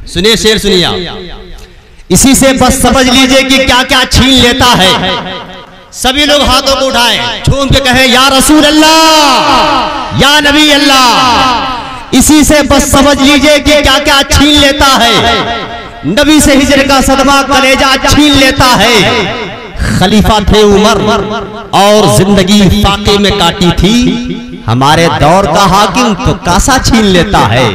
सुनिए शेर सुनिए आप। इसी से बस समझ लीजिए कि क्या क्या छीन लेता है। सभी लोग हाथों को उठाएं, झूम के कहें या रसूल अल्लाह, या नबी अल्लाह। इसी से बस समझ लीजिए कि क्या क्या छीन लेता है। नबी से हिजर का सदमा कलेजा छीन लेता है। खलीफा थे उमर और जिंदगी फाके में काटी थी। हमारे दौर का हाकिम तो कासा छीन लेता है,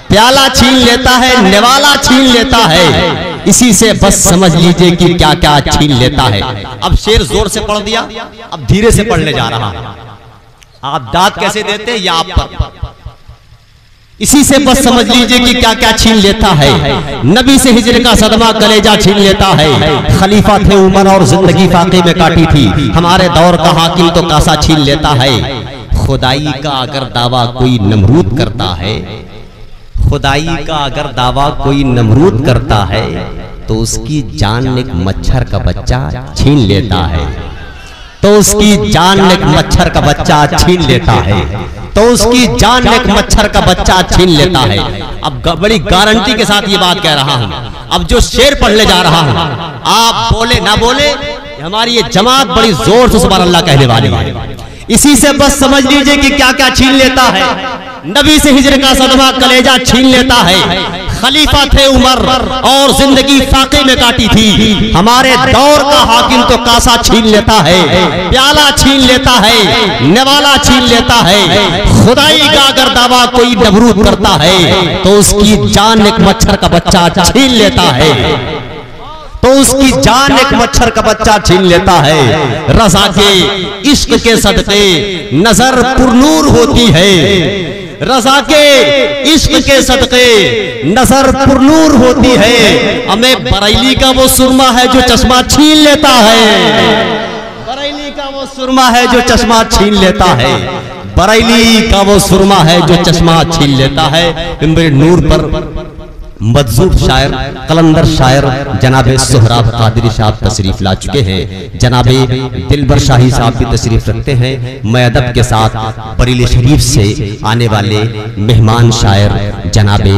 प्याला छीन लेता है, निवाला छीन लेता है। इसी से बस समझ लीजिए कि क्या क्या छीन लेता है। अब शेर जोर से पढ़ दिया, अब धीरे से पढ़ने जा रहा हूं। आप दाद कैसे देते हैं या आप पर। इसी से बस समझ लीजिए कि क्या क्या छीन लेता है। नबी से हिजर का सदमा कलेजा छीन लेता है। खलीफा थे उमर और जिंदगी फाके में काटी थी। हमारे दौर का हाकिम तो कासा छीन लेता है। खुदाई का अगर दावा कोई नमरूद करता है, खुदाई का अगर दावा कोई नमरूद करता है, तो उसकी जान एक मच्छर का बच्चा छीन लेता है। तो उसकी जान एक मच्छर का बच्चा छीन लेता है। तो उसकी जान एक मच्छर का बच्चा छीन लेता है। अब बड़ी गारंटी के साथ ये बात कह रहा हूं। अब जो शेर पढ़ने जा रहा हूं, आप बोले ना बोले, हमारी ये जमात बड़ी जोर से सुभान अल्लाह कहने वाली है। इसी से बस समझ लीजिए कि क्या क्या छीन लेता है। नबी से हिजर का सदमा कलेजा छीन लेता है। खलीफा थे उमर और जिंदगी फाके में काटी थी। हमारे दौर का हाकिम तो कासा छीन लेता है, प्याला छीन लेता है, निवाला छीन लेता है। खुदाई का अगर दावा कोई नमरूद करता है, तो उसकी जान एक मच्छर का बच्चा छीन लेता है। तो उसकी जान एक मच्छर का बच्चा छीन लेता है। रज़ा के इश्क के सदके नजर पुरनूर होती है। रज़ा के इश्क के सदके नजर पुरनूर होती है। हमें बरेली का वो सुरमा है जो चश्मा छीन लेता है। बरेली का वो सुरमा है जो चश्मा छीन लेता है। बरेली का वो सुरमा है जो चश्मा छीन लेता है। मिंबर नूर पर मजजूब शायर कलंदर शायर जनाबे सोहराब कादरी साहब तशरीफ ला चुके हैं। जनाबे दिलबर शाही साहब भी तशरीफ रखते हैं। मैं अदब के साथ बरेली शरीफ से आने वाले मेहमान शायर जनाबे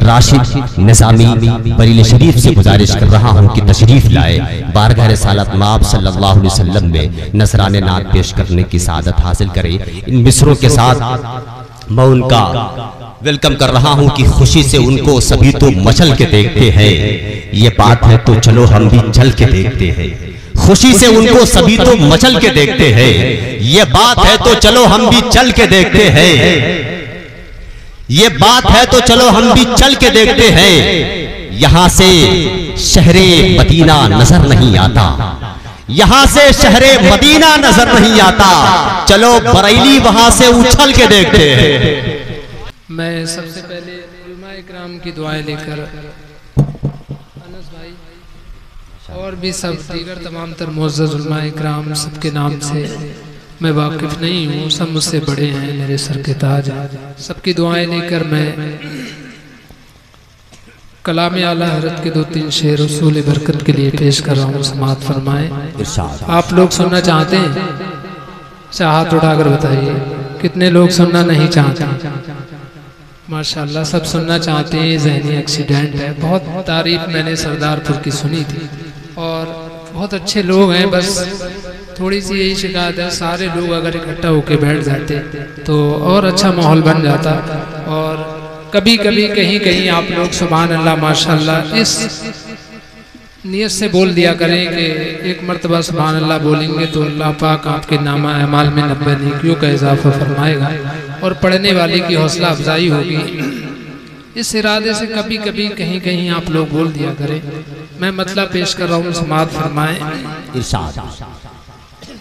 राशिद निजामी बरेली शरीफ से गुजारिश कर रहा हूं कि तशरीफ लाए। बारगाह रिसालत माब सल्लल्लाहु अलैहि वसल्लम में नजराने नात पेश करने की सादत हासिल करें। इन मिसरों के साथ मैं उनका वेलकम कर रहा हूं कि खुशी से उनको सभी तो मचल के देखते हैं। ये बात है तो चलो हम भी चल के देखते हैं। खुशी से उनको सभी तो मचल के देखते हैं। ये बात है तो चलो हम भी चल के देखते हैं। ये बात है तो चलो हम भी चल के देखते हैं। यहां से शहरे मदीना नजर नहीं आता। यहां से शहरे मदीना नजर नहीं आता। चलो बरेली वहां से उछल के देखते हैं। मैं सबसे पहले उलमा इकराम की दुआएं लेकर अनस भाई और भी सब दीगर तमाम तर मुअज़्ज़ज़ उलमा इकराम सबके नाम से मैं वाकिफ़ नहीं हूँ। सब मुझसे बड़े हैं, मेरे सर के ताज। सबकी दुआएं लेकर मैं कलाम आला हज़रत के 2-3 शेर उसूल बरकत के लिए पेश कर रहा हूँ। समाअत फरमाएं। आप लोग सुनना चाहते हैं? अच्छा हाथ उठाकर बताइए कितने लोग सुनना नहीं चाहते। माशाल्लाह सब सुनना चाहते हैं। ज़हनी एक्सीडेंट है। बहुत तारीफ मैंने सरदारपुर की सुनी थी और बहुत अच्छे लोग हैं। बस थोड़ी सी यही शिकायत है, सारे लोग अगर इकट्ठा होकर बैठ जाते तो और अच्छा माहौल बन जाता। और कभी कभी कहीं कहीं आप लोग सुभान अल्लाह माशाल्लाह इस नियत से बोल दिया करें कि एक मरतबा सुभान अल्लाह बोलेंगे तो अल्लाह पाक आपके नामा अमाल में 90 नेकियों का इजाफा फरमाएगा और पढ़ने वाले की हौसला अफजाई होगी। इस इरादे से कभी कभी कहीं कहीं आप लोग बोल दिया करें। मैं मतलब पेश कर रहा हूँ, समाअत फरमाएं।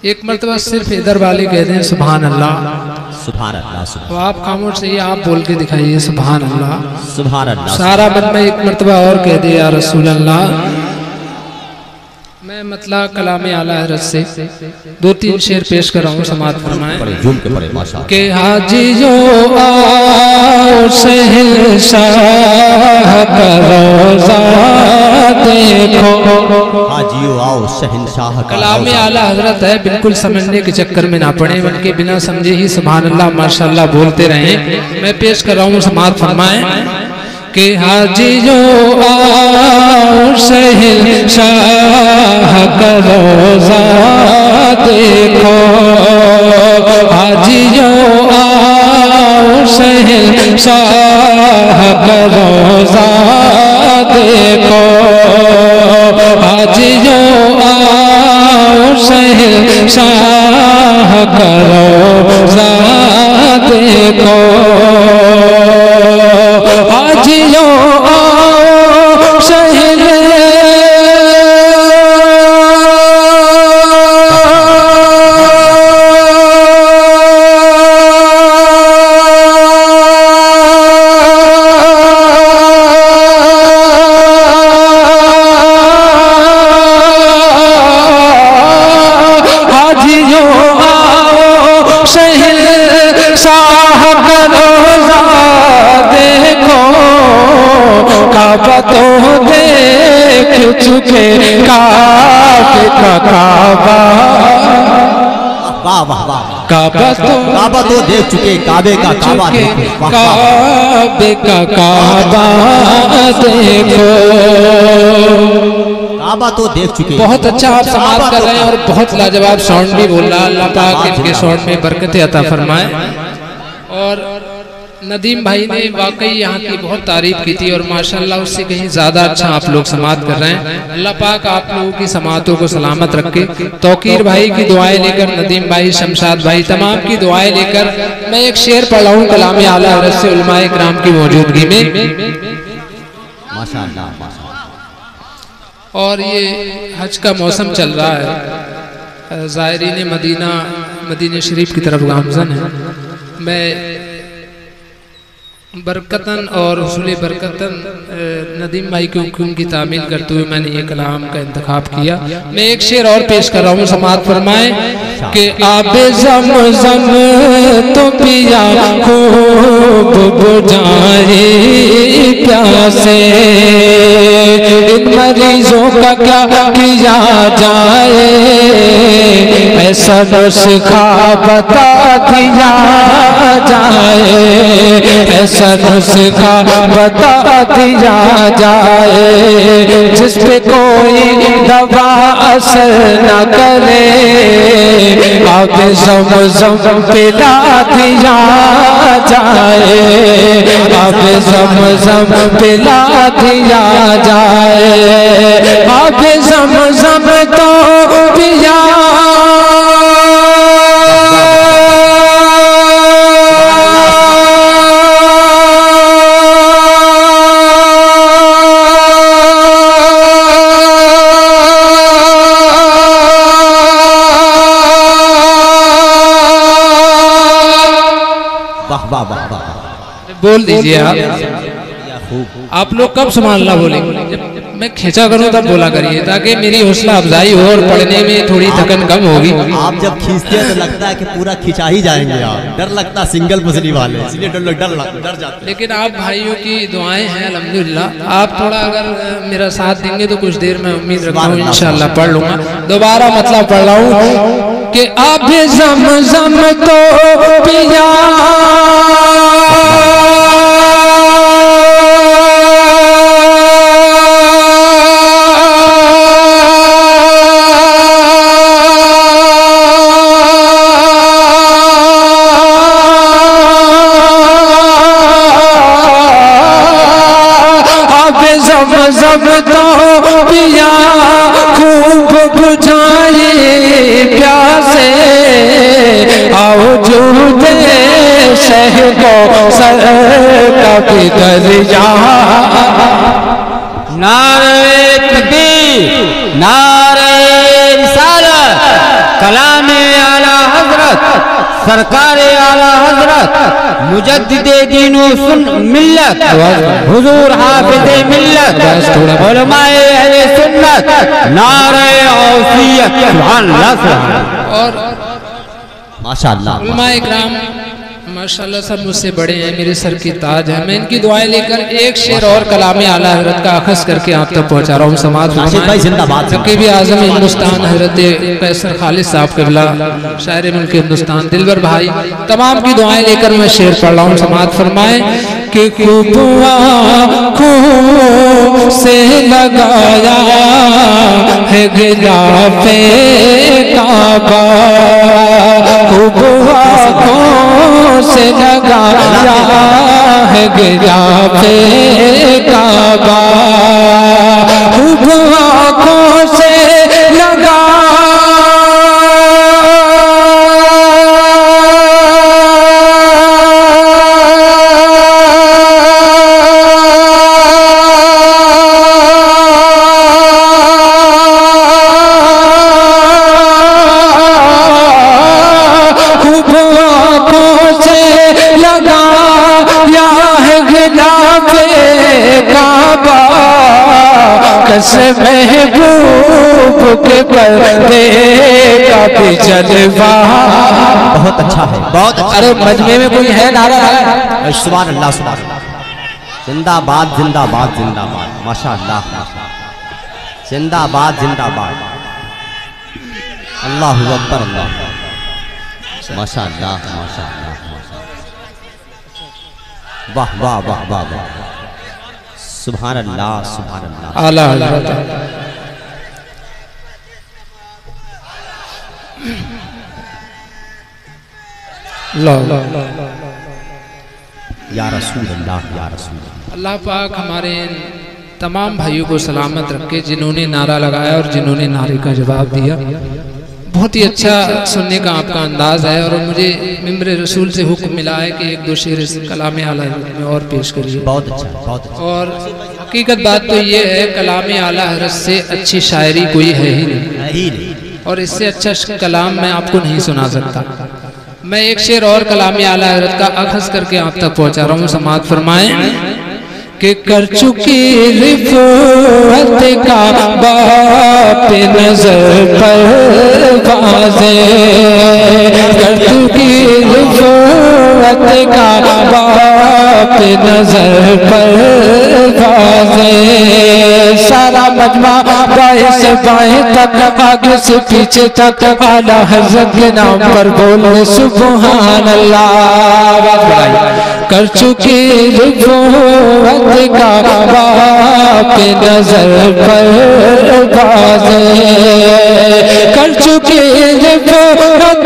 एक मरतबा सिर्फ इधर वाले कह दें सुभान अल्लाह, सुभान अल्लाह। तो आप खामोश रहिए, आप बोल के दिखाइए सुभान अल्लाह, सुभान अल्लाह। सारा मन में एक मरतबा और कह दे या रसूल अल्लाह। मैं मतलब कलाम आला हज़रत से 2-3 शेर पेश कर रहा हूँ। समाअत फरमाएं के हाजी जो आओ शहंशाह का रोज़ा देखो। हाजी आओ शहंशाह। कलाम आला हज़रत है, बिल्कुल समझने के चक्कर में ना पड़े, बल्कि बिना समझे ही सुभान अल्लाह माशाअल्लाह बोलते रहें। मैं पेश कर रहा हूँ। समाअत फरमाएं कि हाजियों आओ शहंशाह का रोज़ा देखो, हाजियों आओ शहंशाह का रोज़ा देखो, हाजियों आओ शहंशाह का रोज़ा देखो, हाजियों आओ शहंशाह का रोज़ा देखो, काबा तो देख चुके, काबे का काबा, वाह वाह वाह, काबा तो देख चुके, काबे का काबा देखो, काबे का काबा देखो, काबा तो देख चुके। बहुत अच्छा आप समाप्त कर रहे हैं और बहुत लाजवाब साउंड भी बोल रहा है। अल्लाह पाक इनके साउंड में बरकतें अता फरमाए। और नदीम भाई ने वाकई यहाँ की बहुत तारीफ की थी और माशाल्लाह उससे कहीं ज़्यादा अच्छा आप लोग समाप्त कर रहे हैं। अल्लाह पाक आप लोगों की समातों को सलामत रखे। तौकीर भाई की दुआएं लेकर, नदीम भाई, शमशाद भाई, तमाम की दुआएं लेकर मैं एक शेर पढ़ रहा हूँ कलाम आला हज़रत से उलमाए किराम की मौजूदगी में। माशाल्लाह माशाल्लाह। और ये हज का मौसम चल रहा है, ज़ायरीन मदीना शरीफ की तरफ गामज़न है। मैं बरकतन और हुसूल बरकतन नदीम भाई के हुक्म की तामील करते हुए मैंने ये कलाम का इंतखाब किया। मैं एक शेर और पेश कर रहा हूँ, समाअत फरमाएं कि आबे ज़मज़म तो पिया खूब बुझाए प्यासे, इन मरीजों का क्या किया जाए, ऐसा नुस्खा बता दिया जाए, ऐसा नुस्खा बता दिया जाए, जिस पे कोई दवा असर न करे, अब ज़मज़म पिला दिया जाए, अब ज़मज़म पिला दिया जाए, अब ज़मज़म तो पिया बोल दीजिए आप लोग कब सुभान अल्लाह बोलेंगे? जब मैं खींचा करूं तब बोला करिए, ताकि मेरी हौसला अफजाई हो और पढ़ने में थोड़ी थकन कम होगी। आप जब खींचते हैं तो लगता है कि पूरा खिंचा ही जाएंगे आप, डर लगता है सिंगल पसली वाले, इसलिए डर जाते हैं। लेकिन आप भाइयों की दुआएं हैं अल्हम्दुलिल्लाह, आप थोड़ा अगर मेरा साथ देंगे तो कुछ देर में उम्मीद रखता हूँ इंशाअल्लाह पढ़ लूंगा। दोबारा मतलब पढ़ रहा हूँ कि अब ज़मज़म तो पिया ज़मज़म तो पिया खूब बुझाए प्यासे, आओ जूदे शहको सर का भी दरिया, नारे तकबीर, नारे रिसालत, कलामे आला हजरत, सरकारे आला हजरत, मुजद्दिदे दीनो सुन मिल्लत, हुजूर हाफिज़े मिल्लत, उलमाए अहले सुन्नत, नारे औसियत, सुभान अल्लाह। और माशाअल्लाह उलमाए इकराम माशाअल्लाह सब मुझसे बड़े हैं, मेरे सर की ताज है। मैं इनकी दुआएं लेकर एक शेर और कलामे आला हज़रत का अखज़ करके आप तक पहुँचा रहा हूँ। समाअत फरमाएं नक़ीब आज़म हिंदुस्तान हज़रत कैसर खालिद साहब क़िबला, शायर मुल्क हिंदुस्तान दिलबर भाई, तमाम की दुआएं लेकर मैं शेर पढ़ रहा हूँ। समाअत फरमाएं कि खूब आँखों से लगाया है गिलाफे काबा, खूब आँखों से लगाया है गिलाफे काबा, खूब आँखों से लगा महबूब के पर्दे का भी जलवा। बहुत अच्छा है, बहुत अच्छा। अरे मजमे में कोई है नारा? सुभान अल्लाह, सुभान अल्लाह, जिंदाबाद जिंदाबाद जिंदाबाद, माशाअल्लाह माशाअल्लाह, जिंदाबाद जिंदाबाद, अल्लाहु अकबर, अल्लाह, माशाअल्लाह माशाअल्लाह, वाह वाह वाह वाह वाह, सुभान अल्लाह सुभान अल्लाह। आला या रसूल अल्लाह, या रसूल अल्लाह पाक हमारे तमाम भाइयों को सलामत रखे जिन्होंने नारा लगाया और जिन्होंने नारे का जवाब दिया। बहुत ही अच्छा सुनने का आपका अंदाज है और मुझे मिंबर रसूल से हुक्म मिला है कि एक दो शेर कलाम आला हज़रत में और पेश करिए। बहुत अच्छा, बहुत अच्छा। और हकीकत बात तो ये है, कलाम आला हज़रत से अच्छी शायरी कोई है ही नहीं, और इससे अच्छा कलाम मैं आपको नहीं सुना सकता। मैं एक शेर और कलाम आला हज़रत का अखज़ करके आप तक पहुंचा रहा हूँ, समाअत फरमाएं कि कर चुकी रिफ़त का बाप नजर पर बाज़े, कर चुकी रिफ़त का बाप नजर पर बाज़े, सारा मजमा बाएं से बाएं तक, आगे से पीछे तक, आला हज़रत के नाम पर बोले सुभान अल्लाह। कर चुकी रिफ़त का बाप नजर पर बाज़े, कर चुकी रिफ़त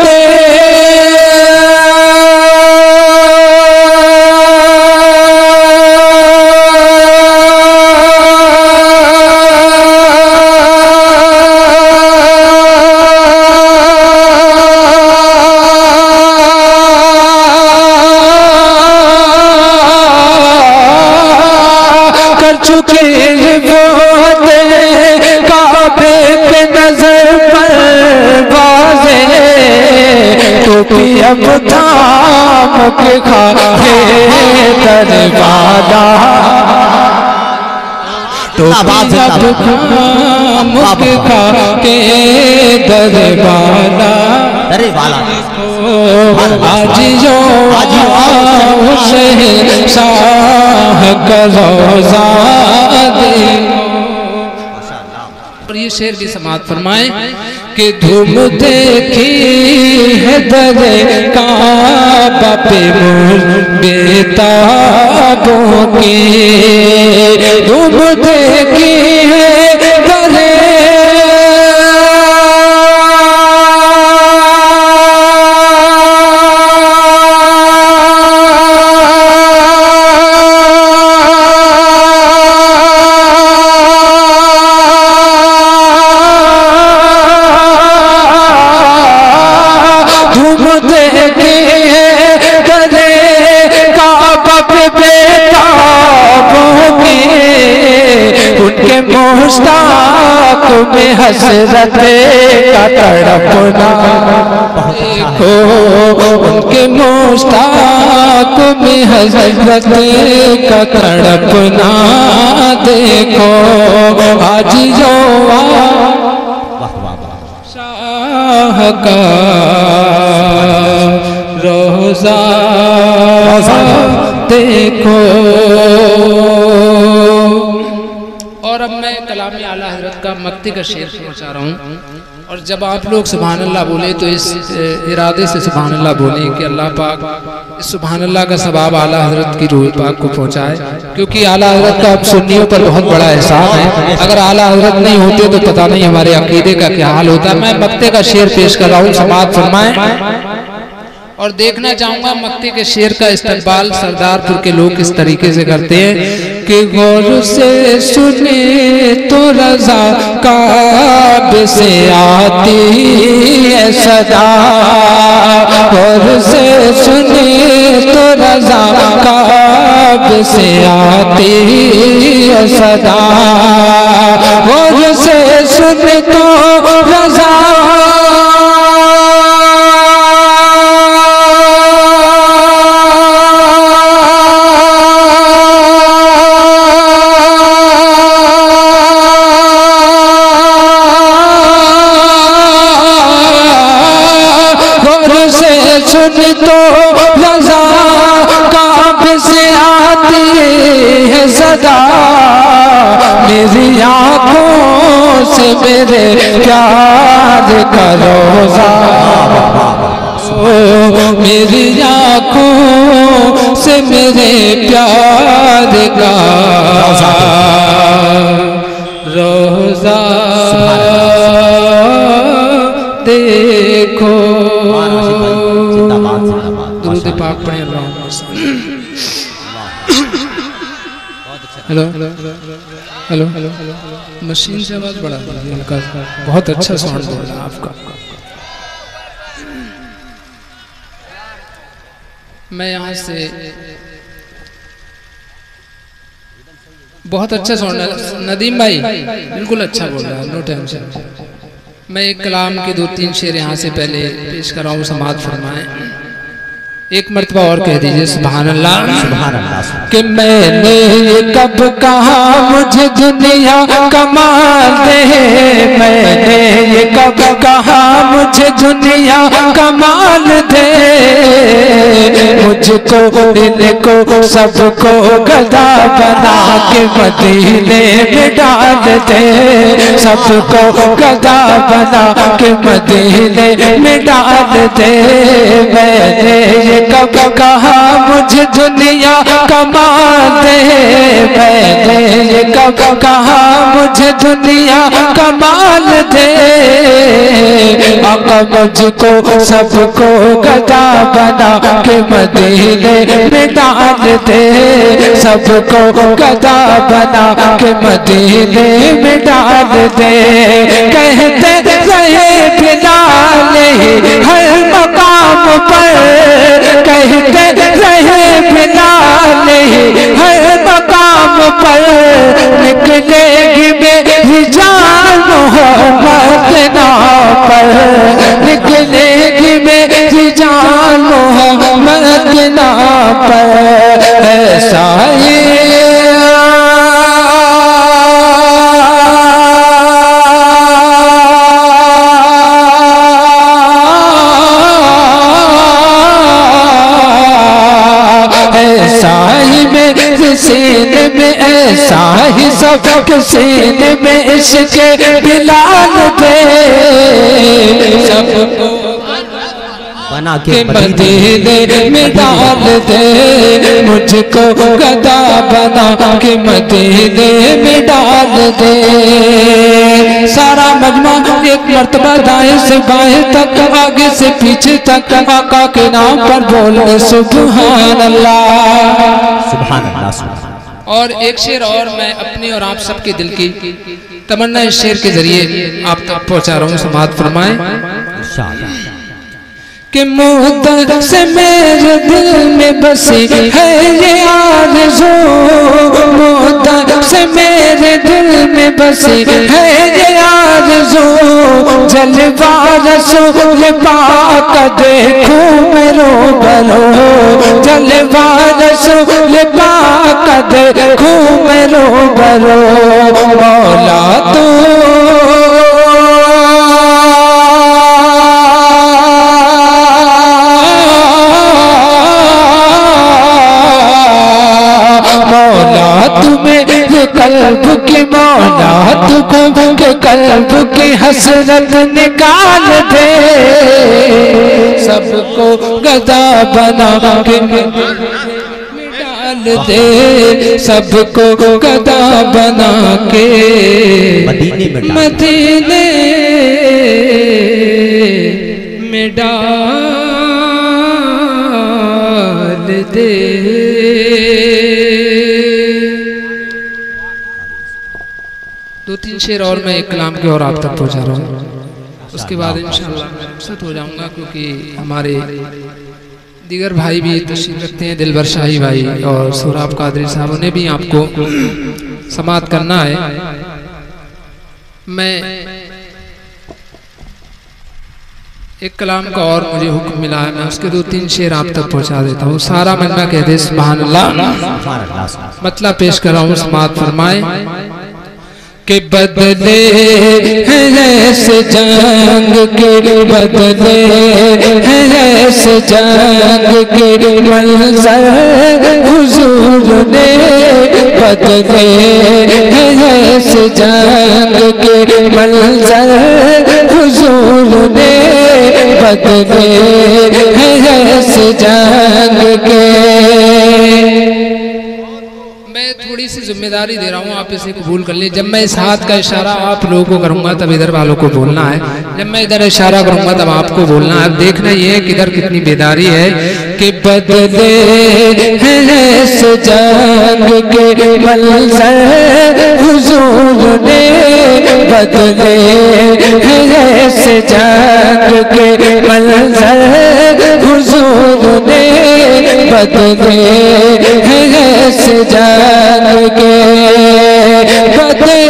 अब थाम के खाए दरवाजा, तो अब थाम के खाए दरवाजा, आज जो उसे शाह का रोज़ा दे। और ये शेर भी समाअत फरमाएं कि धूम देखी है दरे काबा पे बेताबों की, धूम देखी है दरे मुश्ताक में हसरत का तड़पना, देखो उनके मुश्ताक में हसरत का तड़पना, देखो आज जो शाह का रोज़ा देखो। और अब मैं कलाम आला हजरत का मक्ती का शेर पहुंचा रहा हूँ। और जब आप लोग सुभान अल्लाह बोले तो इस इरादे से सुभान अल्लाह बोले कि अल्लाह पाक इस सुभान अल्लाह का सवाब आला हजरत की रूह पाक को पहुंचाए, क्योंकि आला हजरत का अब सुन्नियों पर बहुत बड़ा एहसान है। अगर आला हजरत नहीं होते तो पता नहीं हमारे अकीदे का क्या हाल होता। मैं मक्ते का शेर पेश कर रहा हूँ, समाअत फरमाएं। और देखना चाहूंगा मक्ती के शेर का इस्तेमाल सरदारपुर के लोग किस तरीके से करते हैं कि गौर से सुने तो रजा काब से आती है सदा, गौर से सुने तो रजा काब से आती है सदा, गौर से सुने तो रजा मेरी आँखों से मेरे प्यार का रोज़ा, मेरी आँखों से मेरे प्यार का रोज़ा देखो। दुरूद पाक पढ़े अल्लाह। हेलो हेलो हेलो, मशीन से आवाज बढ़ा दीजिए हल्का सा, बहुत अच्छा साउंड बोल रहा है आपका। मैं यहाँ से बहुत अच्छा साउंड है नदीम भाई, बिल्कुल अच्छा बोल रहा है, नो टेंशन। मैं एक कलाम के 2-3 शेर यहाँ से पहले पेश कर रहा हूँ, समाअत फरमाएं। एक मर्तबा और कह दीजिए सुभान अल्लाह। सुभान अल्लाह। कि मैंने ये कब कहा मुझे दुनिया कमाल दे, मैंने ये कब कहा मुझे दुनिया कमाल दे, मुझको इनको सबको गधा बना के मदीने में डाल दे, सबको गधा बना के मदीने में डाल दे। मैंने कब कहा मुझे दुनिया कमाल दे, मैंने ये कब कहा मुझे दुनिया कमाल दे, आका मुझको सबको गधा बना के मदीने में डाल दे, सबको गधा बना के मदीने में डाल दे। कहते रहे बिलाल हर मकाम पर, कहते रहे बिलाल हर मकाम पर, निकलेगी मेरी जान मोहम्मद के नाम पर, निकलेगी मेरी जान मोहम्मद के नाम पर। ऐसा ही सीने में, ऐसा ही सबके सीने में इसके बिलाल दे, सबको बना के मदीने में डाल दे, मुझको गधा बना के मदीने में डाल दे। सारा मजमा एक मर्तबा दाएं से बाएं तक, आगे से पीछे तक आका के नाम पर बोले सुभान अल्लाह। सुभान अल्लाह। और एक शेर और मैं अपनी और आप सबके दिल की तमन्ना इस शेर के जरिए आप तक पहुंचा रहा हूँ, समाअत फरमाएं। कि मुद्दत से मेरे दिल में बसी है ये आरज़ू, मुद्दत से मेरे दिल में बसी है ये आरज़ू, जलवा रसूल पाक देखूं मैं रूबरू, जलवा रसूल पाक देखूं मैं रूबरू। मौला तू कल्ब की मौलाद को के कल्ब की हसरत निकाल दे, सबको गदा बना के डाल दे, सबको गदा बना के मदीने में डाल दे। दो तीन शेर और मैं एक कलाम के और आप तक पहुंचा रहा हूँ, उसके बाद इंशाअल्लाह मैं रुखसत हो जाऊंगा, क्योंकि हमारे दीगर भाई भी तशरीफ रखते हैं, दिलबर शाही भाई और सोहराब कादरी साहब, उन्हें भी आपको समाअत करना है। मैं एक कलाम का और मुझे हुक्म मिला है, मैं उसके दो तीन शेर आप तक पहुंचा देता हूँ। सारा मजमा कहते सुभान अल्लाह, मतलब पेश कर रहा हूँ, समाअत फरमाए के बदले ऐसे जंग के, बदले ऐसे जंग के मंजर हुजूर ने, बदले ऐसे जंग के मंजर हुजूर ने, बदले ऐसे जंग के। मैं थोड़ी सी जिम्मेदारी दे रहा हूँ, आप इसे कबूल कर लीजिए। जब मैं इस हाथ का इशारा आप लोगों को करूंगा तब इधर वालों को बोलना है, जब मैं इधर इशारा करूंगा तब आपको बोलना है। अब देखना ये है कि इधर कितनी बेदारी है कि बदले ऐस जंग के मंजर हुजूर ने, बदले ऐस जंग के मंजर हुजूर ने, बदले ऐस जंग के, बदले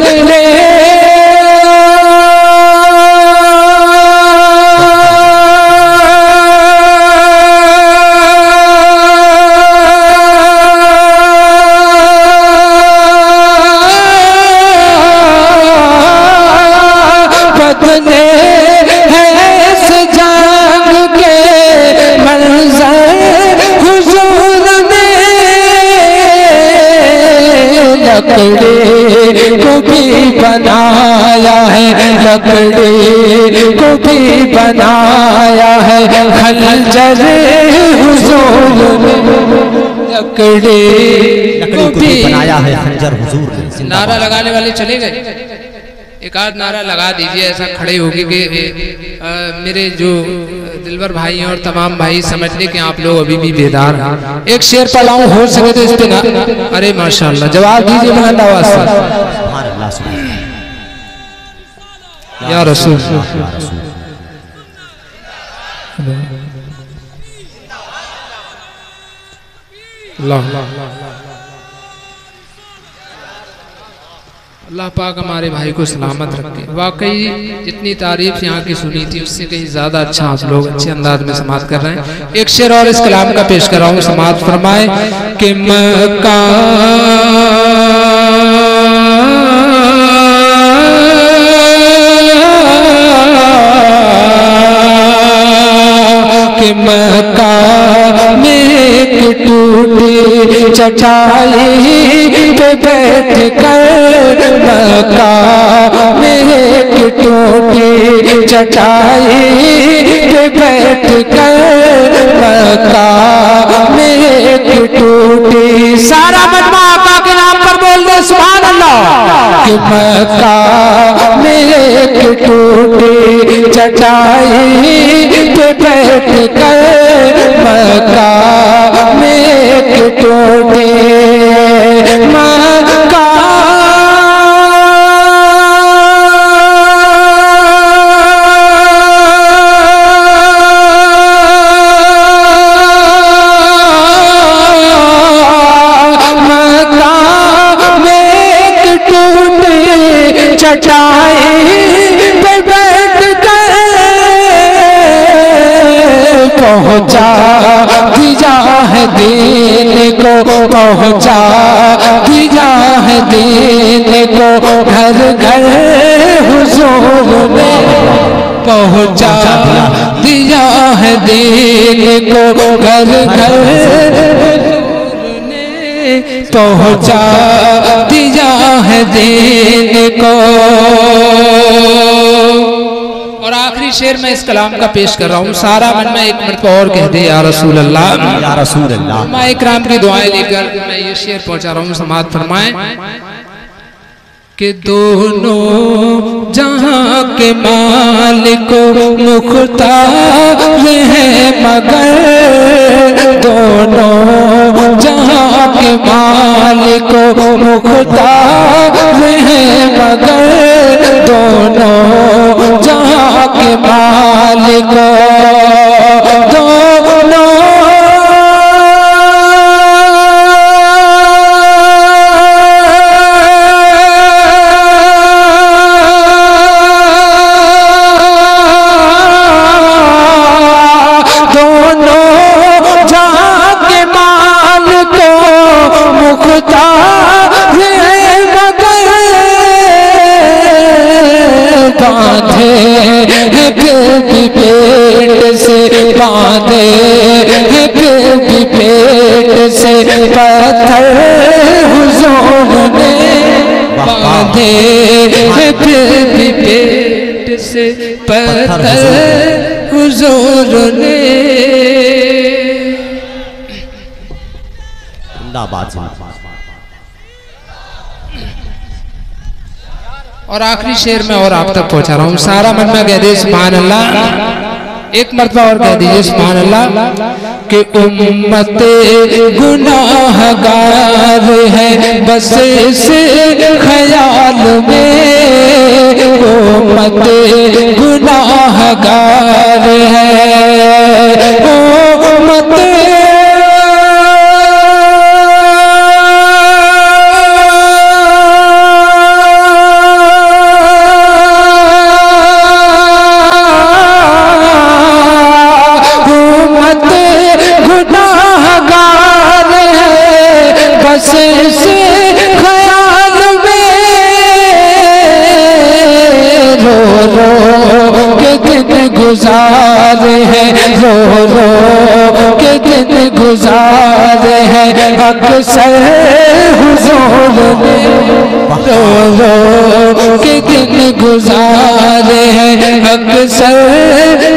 लकड़ी को भी बनाया है, लकड़ी को भी बनाया है खंजर हुजूर ने, लकड़ी को भी बनाया है खंजर हुजूर ने। नारा लगाने वाले चले गए, एक आध नारा लगा दीजिए ऐसा खड़े होके कि मेरे जो दिलबर भाई हैं और तमाम भाई समझ ले कि आप लोग अभी भी बेदार हैं। एक शेर पढ़ाऊं हो सके तो इस पे ना, अरे माशाल्लाह जवाब दीजिए बुलंद आवाज से, या रसूल अल्लाह पाक हमारे भाई को सलामत रखे। वाकई जितनी तारीफ यहाँ की सुनी थी उससे कहीं ज्यादा अच्छा आप लोग अच्छे अंदाज में समाअत कर रहे हैं। एक शेर और इस कलाम का पेश कर रहा हूँ, समाअत फरमाए कि मक्का के मक्का में एक टूटी चटाई पे बैठ कर, मक्का में एक टूटी चटाई पे बैठ कर, मक्का में एक टूटी, सारा मजमा आका के नाम पर बोल दे सुभान अल्लाह, कि मक्का में एक टूटी चटाई पे बैठ कर, मक्का में एक टूटी, मक्का चटाई पे बैठ कर पहुंचा दिया है दीन को, पहुंचा दिया है दीन को, घर घर हुजूर ने पहुंचा दिया है दीन को, घर घर पहुंचा दिया है दीन को। और आखिरी शेर मैं इस कलाम का पेश कर रहा हूँ, सारा मन में एक मिनट और कह दे या रसूल अल्लाह, या रसूल अल्लाह। मैं इकराम की दुआएं लेकर मैं ये शेर पहुंचा रहा हूँ, समाअत फरमाएं कि दोनों जहां के मालिक मुख्तार हैं मगर, दोनों जहां के मालिक मुख्तार हैं मगर, दोनों जहां के मालिक दोनों बांधे फिर भी पेट से पत्थर हुजूर ने, बांधे फिर भी पेट से पत्थर हुजूर ने। और आखिरी शेर में और आप तक पहुंचा रहा हूँ, सारा मन में कह दे सुभान अल्लाह, एक मरतबा और कह दीजिए सुभान अल्लाह कि उम्मते गुनाहगार है बस इस ख्याल में, उम्मते गुनाहगार है उम्मते गुजारे हैं, रो रो के दिन गुजारे हैं अक्सर हुजूर ने, रो रो के दिन गुजारे हैं अक्सर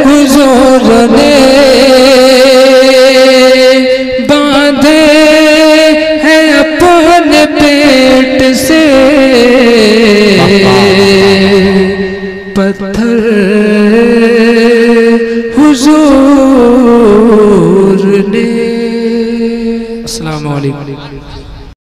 हुजूर ने, बांधे हैं अपने पेट से पत्थर हुजूर ने। अस्सलाम वालेकुम।